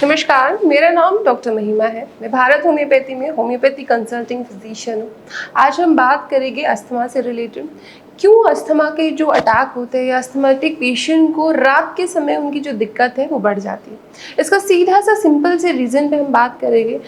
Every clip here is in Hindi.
नमस्कार, मेरा नाम डॉक्टर महिमा है। मैं भारत होम्योपैथी में होम्योपैथी कंसल्टिंग फिजिशियन हूँ। आज हम बात करेंगे अस्थमा से रिलेटेड। क्यों अस्थमा के जो अटैक होते हैं या अस्थमेटिक पेशेंट को रात के समय उनकी जो दिक्कत है वो बढ़ जाती है। इसका सीधा सा सिंपल से रीज़न पे हम बात करेंगे।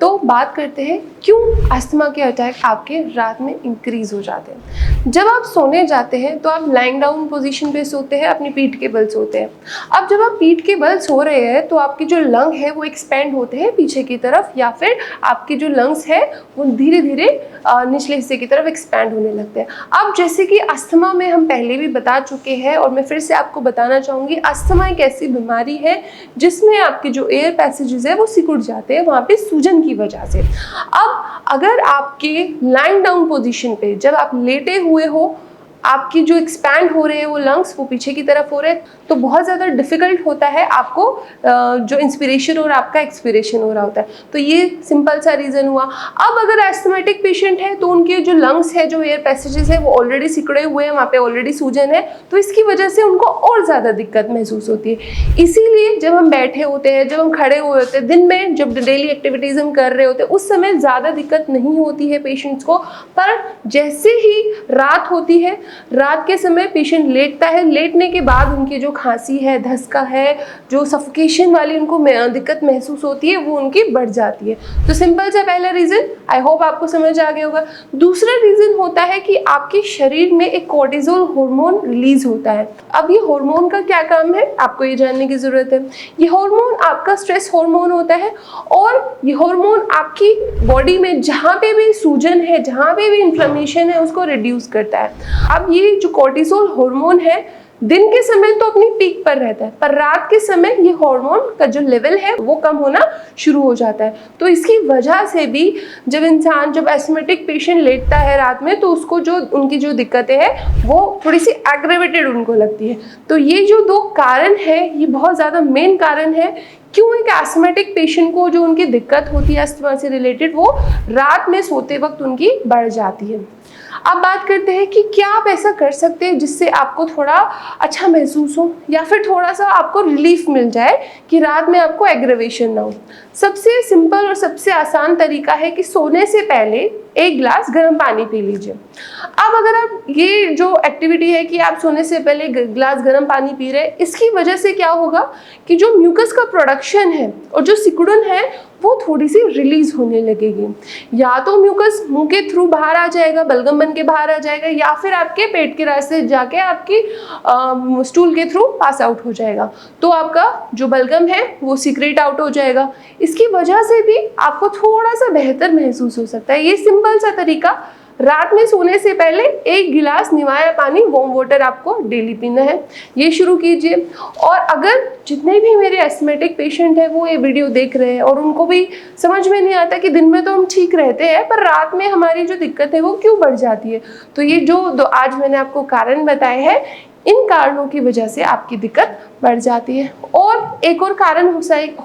तो बात करते हैं क्यों अस्थमा के अटैक आपके रात में इंक्रीज हो जाते हैं। जब आप सोने जाते हैं तो आप लाइंग डाउन पोजीशन पे सोते हैं, अपनी पीठ के बल सोते हैं। अब जब आप पीठ के बल सो रहे हैं तो आपके जो लंग है वो एक्सपेंड होते हैं पीछे की तरफ, या फिर आपके जो लंग्स है वो धीरे धीरे निचले हिस्से की तरफ एक्सपैंड होने लगते हैं। अब जैसे कि अस्थमा में हम पहले भी बता चुके हैं और मैं फिर से आपको बताना चाहूँगी, अस्थमा एक ऐसी बीमारी है जिसमें आपके जो एयर पैसेजेस है वो सिकुड़ जाते हैं वहाँ पे सूजन की वजह से। अब अगर आपके लाइंग डाउन पोजीशन पे जब आप लेटे हुए हो, आपकी जो एक्सपैंड हो रहे हैं वो लंग्स वो पीछे की तरफ हो रहे हैं, तो बहुत ज़्यादा डिफ़िकल्ट होता है आपको जो इंस्पिरेशन और आपका एक्सपिरेशन हो रहा होता है। तो ये सिंपल सा रीज़न हुआ। अब अगर एस्थमेटिक पेशेंट है तो उनके जो लंग्स है, जो एयर पैसेजेस है वो ऑलरेडी सिकुड़े हुए हैं, वहाँ पे ऑलरेडी सूजन है, तो इसकी वजह से उनको और ज़्यादा दिक्कत महसूस होती है। इसीलिए जब हम बैठे होते हैं, जब हम खड़े हुए होते हैं, दिन में जब डेली एक्टिविटीज़ हम कर रहे होते हैं, उस समय ज़्यादा दिक्कत नहीं होती है पेशेंट्स को। पर जैसे ही रात होती है, रात के समय पेशेंट लेटता है, लेटने के बाद उनकी जो खांसी है, धसका है, जो सफोकेशन वाली उनको दिक्कत महसूस होती है वो उनकी बढ़ जाती है। तो सिंपल सा पहला रीज़न आई होप आपको समझ आ गया होगा। दूसरा रीज़न होता है कि आपके शरीर में एक कोर्टिसोल हार्मोन रिलीज होता है। अब ये हार्मोन का क्या काम है आपको ये जानने की ज़रूरत है। ये हार्मोन आपका स्ट्रेस हार्मोन होता है और ये हार्मोन आपकी बॉडी में जहाँ पे भी सूजन है, जहाँ पे भी इन्फ्लेमेशन है उसको रिड्यूस करता है। अब ये जो कोर्टिसोल हार्मोन है दिन के समय तो अपनी पीक पर रहता है, पर रात के समय ये हार्मोन का जो लेवल है वो कम होना शुरू हो जाता है। तो इसकी वजह से भी जब एस्थमेटिक पेशेंट लेटता है रात में तो उसको जो उनकी जो दिक्कतें हैं वो थोड़ी सी एग्रेवेटेड उनको लगती है। तो ये जो दो कारण है ये बहुत ज़्यादा मेन कारण है क्यों एक एस्थमेटिक पेशेंट को जो उनकी दिक्कत होती है अस्थमा से रिलेटेड वो रात में सोते वक्त उनकी बढ़ जाती है। अब बात करते हैं कि क्या आप ऐसा कर सकते हैं जिससे आपको थोड़ा अच्छा महसूस हो या फिर थोड़ा सा आपको रिलीफ मिल जाए कि रात में आपको एग्रेवेशन ना हो। सबसे सिंपल और सबसे आसान तरीका है कि सोने से पहले एक गिलास गर्म पानी पी लीजिए। अब अगर आप ये जो एक्टिविटी है कि आप सोने से पहले गिलास गर्म पानी पी रहे हैं, इसकी वजह से क्या होगा कि जो म्यूकस का प्रोडक्शन है और जो सिकुड़न है वो थोड़ी सी रिलीज होने लगेगी। या तो म्यूकस मुंह के थ्रू बाहर आ जाएगा, बलगम बन के बाहर आ जाएगा, या फिर आपके पेट के रास्ते जाके आपकी स्टूल के थ्रू पास आउट हो जाएगा। तो आपका जो बलगम है वो सीक्रेट आउट हो जाएगा। इसकी वजह से भी आपको थोड़ा सा बेहतर महसूस हो सकता है। ये सिंपल सा तरीका, रात में सोने से पहले एक गिलास निवाया पानी वार्म वाटर आपको डेली पीना है, ये शुरू कीजिए। और अगर जितने भी मेरे एस्थमेटिक पेशेंट हैं वो ये वीडियो देख रहे हैं और उनको भी समझ में नहीं आता कि दिन में तो हम ठीक रहते हैं पर रात में हमारी जो दिक्कत है वो क्यों बढ़ जाती है, तो ये जो आज मैंने आपको कारण बताए हैं, इन कारणों की वजह से आपकी दिक्कत बढ़ जाती है। और एक और कारण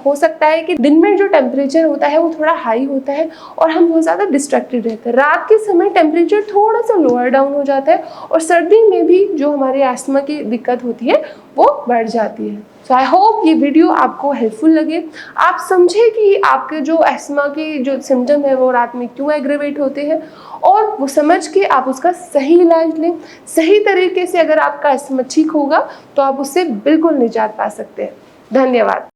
हो सकता है कि दिन में जो टेम्परेचर होता है वो थोड़ा हाई होता है और हम बहुत ज़्यादा डिस्ट्रैक्टेड रहते हैं। रात के समय टेम्परेचर थोड़ा सा लोअर डाउन हो जाता है और सर्दी में भी जो हमारे अस्थमा की दिक्कत होती है वो बढ़ जाती है। सो आई होप ये वीडियो आपको हेल्पफुल लगे, आप समझे कि आपके जो अस्थमा के जो सिम्टम है वो रात में क्यों एग्रेवेट होते हैं और वो समझ के आप उसका सही इलाज लें। सही तरीके से अगर आपका अस्थमा ठीक होगा तो आप उससे बिल्कुल निजात पा सकते हैं। धन्यवाद।